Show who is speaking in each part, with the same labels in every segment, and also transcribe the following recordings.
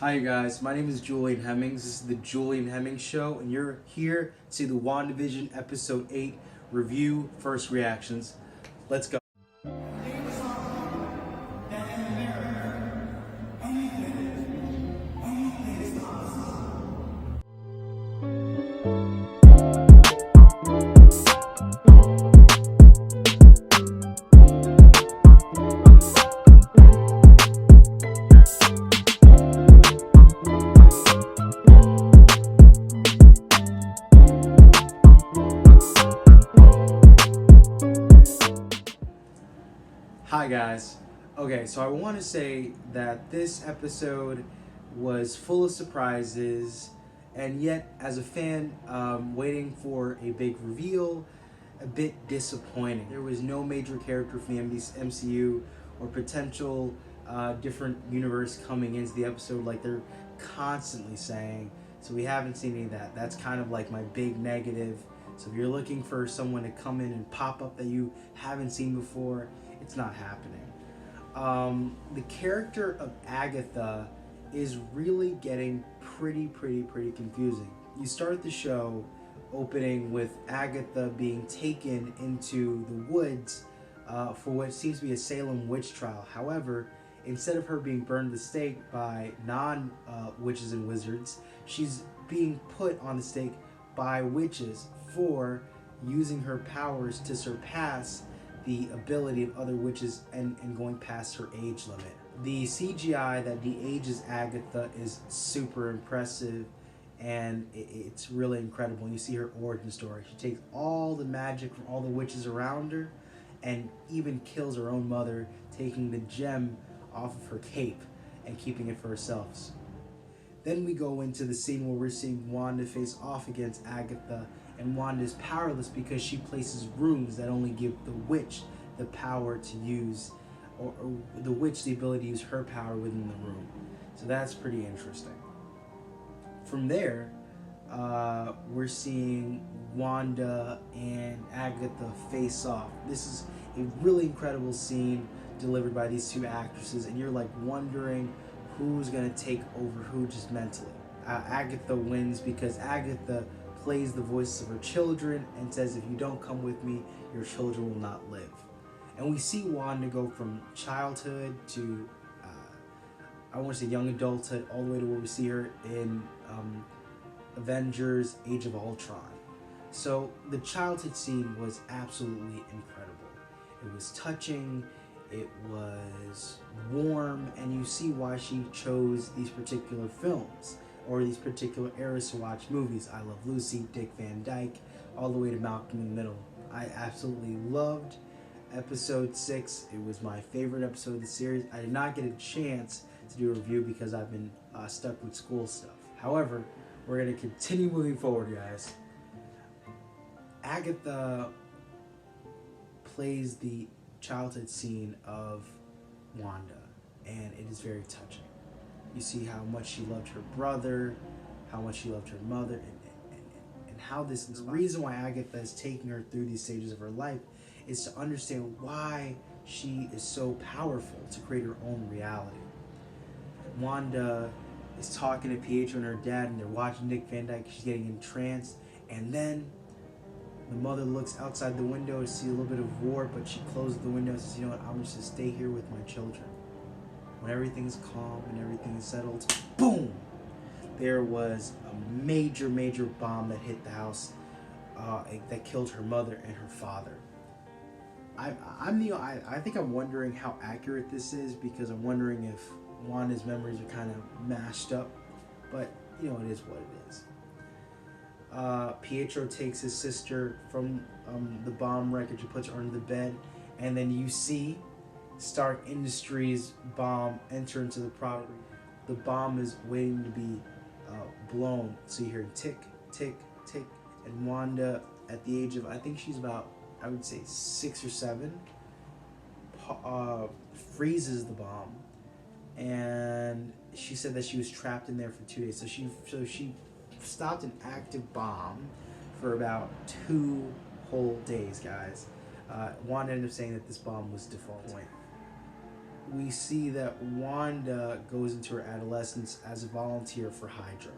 Speaker 1: Hi, you guys. My name is Julian Hemmings. This is the Julian Hemmings Show, and you're here to see the Wandavision Episode 8 review, first reactions. Let's go. Hi, guys. Okay, so I want to say that this episode was full of surprises, and yet, as a fan, waiting for a big reveal, a bit disappointing. There was no major character from the MCU or potential different universe coming into the episode like they're constantly saying. So we haven't seen any of that. That's kind of like my big negative. So if you're looking for someone to come in and pop up that you haven't seen before, it's not happening. The character of Agatha is really getting pretty confusing. You start the show opening with Agatha being taken into the woods for what seems to be a Salem witch trial. However, instead of her being burned at the stake by non-witches and wizards, she's being put on the stake by witches for using her powers to surpass the ability of other witches and going past her age limit. The CGI that de-ages Agatha is super impressive, and it's really incredible. You see her origin story. She takes all the magic from all the witches around her and even kills her own mother, taking the gem off of her cape and keeping it for herself. Then we go into the scene where we're seeing Wanda face off against Agatha, and Wanda is powerless because she places runes that only give the witch the power to use, or the witch the ability to use her power within the room. So that's pretty interesting. From there, we're seeing Wanda and Agatha face off. This is a really incredible scene delivered by these two actresses, and you're like wondering who's gonna take over who just mentally. Agatha wins because Agatha plays the voices of her children and says, if you don't come with me, your children will not live. And we see Wanda go from childhood to, I want to say young adulthood, all the way to where we see her in Avengers Age of Ultron. So the childhood scene was absolutely incredible. It was touching, it was warm, and you see why she chose these particular films or these particular eras to watch movies. I Love Lucy, Dick Van Dyke, all the way to Malcolm in the Middle. I absolutely loved episode 6. It was my favorite episode of the series. I did not get a chance to do a review because I've been stuck with school stuff. However, we're going to continue moving forward, guys. Agatha plays the childhood scene of Wanda, and it is very touching. You see how much she loved her brother, how much she loved her mother, and how this is the reason why Agatha is taking her through these stages of her life is to understand why she is so powerful to create her own reality. Wanda is talking to Pietro and her dad, and they're watching Dick Van Dyke. She's getting entranced, and then the mother looks outside the window to see a little bit of war, but she closes the window and says, you know what, I'm just gonna stay here with my children. When everything's calm and everything is settled, boom! There was a major bomb that hit the house that killed her mother and her father. I think I'm wondering how accurate this is, because I'm wondering if Wanda's memories are kind of mashed up, but you know, it is what it is. Pietro takes his sister from the bomb wreckage and puts her under the bed, and then you see Stark Industries bomb enter into the property. The bomb is waiting to be blown, so you hear tick, tick, tick, and Wanda, at the age of, I think she's about, I would say 6 or 7, freezes the bomb, and she said that she was trapped in there for 2 days. So she stopped an active bomb for about 2 whole days, guys. Wanda ended up saying that this bomb was default point. we see that Wanda goes into her adolescence as a volunteer for Hydra.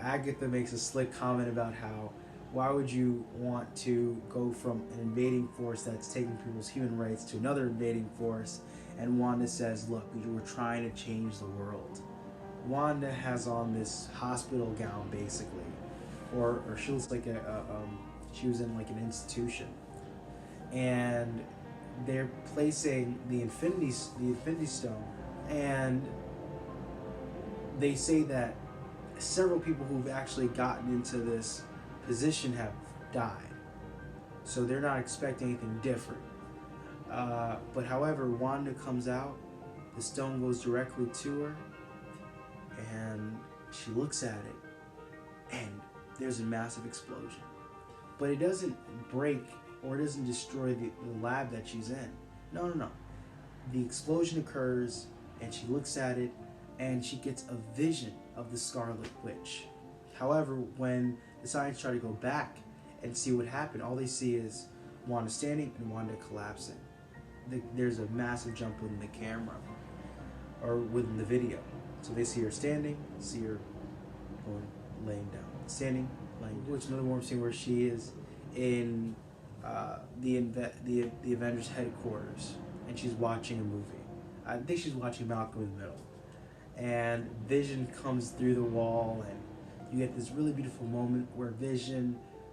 Speaker 1: Agatha makes a slick comment about how why would you want to go from an invading force that's taking people's human rights to another invading force? And Wanda says, look, we're trying to change the world. Wanda has on this hospital gown, basically, or she looks like she was in like an institution, and they're placing the Infinity Stone, and they say that several people who've actually gotten into this position have died, so they're not expecting anything different. But however, Wanda comes out, the stone goes directly to her, and she looks at it, and there's a massive explosion. But it doesn't break or it doesn't destroy the lab that she's in. No. The explosion occurs, and she looks at it, and she gets a vision of the Scarlet Witch. However, when the scientists try to go back and see what happened, all they see is Wanda standing and Wanda collapsing. There's a massive jump within the camera, or within the video. So they see her standing, see her going, laying down, standing, laying down. Which another more scene where she is in the Avengers headquarters, and she's watching a movie. I think she's watching Malcolm in the Middle. And Vision comes through the wall, and you get this really beautiful moment where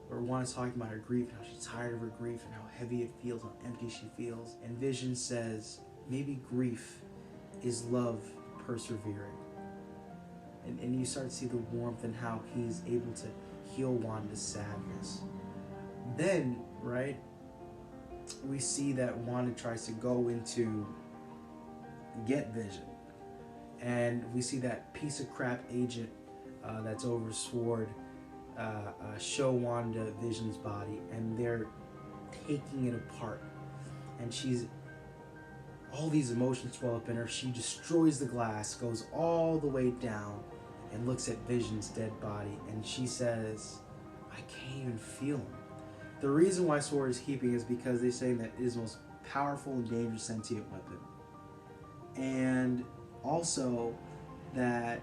Speaker 1: Wanda's talking about her grief, and how she's tired of her grief, and how heavy it feels, how empty she feels. And Vision says, maybe grief is love persevering. And you start to see the warmth and how he's able to heal Wanda's sadness. Then, right, we see that Wanda tries to go into get Vision. And we see that piece of crap agent that's over Sword show Wanda Vision's body, and they're taking it apart. And all these emotions swell up in her. She destroys the glass, goes all the way down, and looks at Vision's dead body, and she says, I can't even feel him. The reason why Sword is keeping is because they're saying that it is the most powerful and dangerous sentient weapon. And also that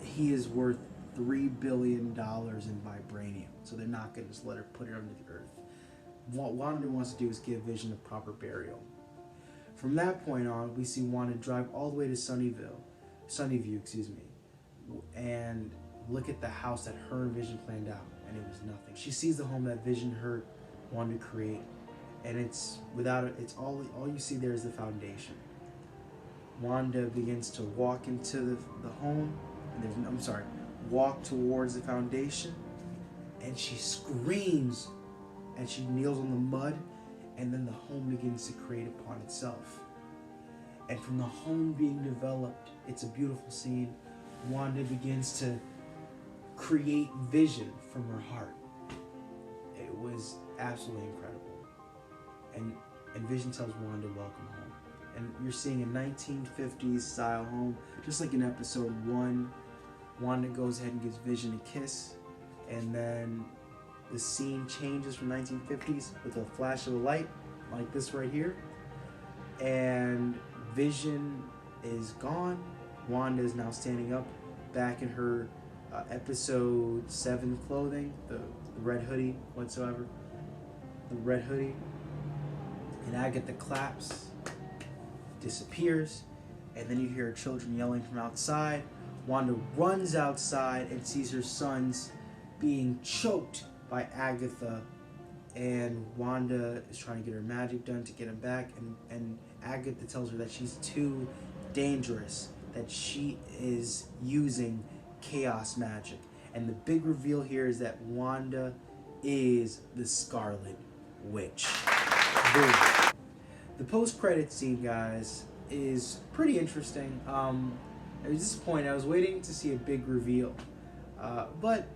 Speaker 1: he is worth $3 billion in vibranium, so they're not going to just let her put it under the earth. What Wanda wants to do is give Vision a proper burial. From that point on, we see Wanda drive all the way to Sunnyview, and look at the house that her and Vision planned out, and it was nothing. She sees the home that Vision heard Wanda create, and it's all you see there is the foundation. Wanda begins to walk into the home, and walk towards the foundation, and she screams, and she kneels on the mud, and then the home begins to create upon itself. And from the home being developed, it's a beautiful scene. Wanda begins to create Vision from her heart. It was absolutely incredible. And Vision tells Wanda, welcome home. And you're seeing a 1950s style home, just like in episode 1. Wanda goes ahead and gives Vision a kiss, and then the scene changes from 1950s with a flash of a light, like this right here. And Vision is gone. Wanda is now standing up, back in her episode 7 clothing, the red hoodie whatsoever. The red hoodie. And Agatha claps, disappears, and then you hear children yelling from outside. Wanda runs outside and sees her sons being choked by Agatha, and Wanda is trying to get her magic done to get him back, and Agatha tells her that she's too dangerous, that she is using chaos magic. And the big reveal here is that Wanda is the Scarlet Witch. Boom. The post-credit scene, guys, is pretty interesting. I was disappointed. I was waiting to see a big reveal, but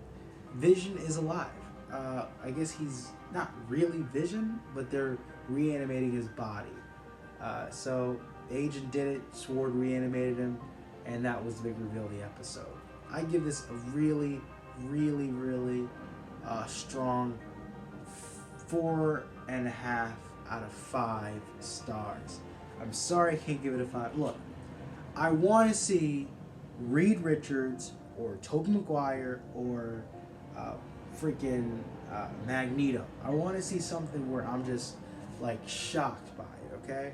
Speaker 1: Vision is alive. I guess he's not really Vision, but they're reanimating his body. So the agent did it, Sword reanimated him, and that was the big reveal of the episode. I give this a really, really, really strong 4.5 out of 5 stars. I'm sorry I can't give it a 5. Look, I want to see Reed Richards or Tobey Maguire or uh, freaking Magneto. I want to see something where I'm just like shocked by it. Okay,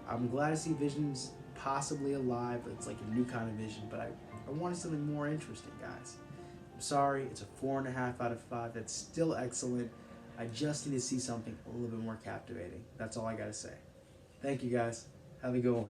Speaker 1: I'm glad to see Vision's possibly alive. It's like a new kind of Vision, but I wanted something more interesting, guys. I'm sorry, it's a 4.5 out of 5. That's still excellent. I just need to see something a little bit more captivating. That's all I gotta say. Thank you, guys. Have a good one.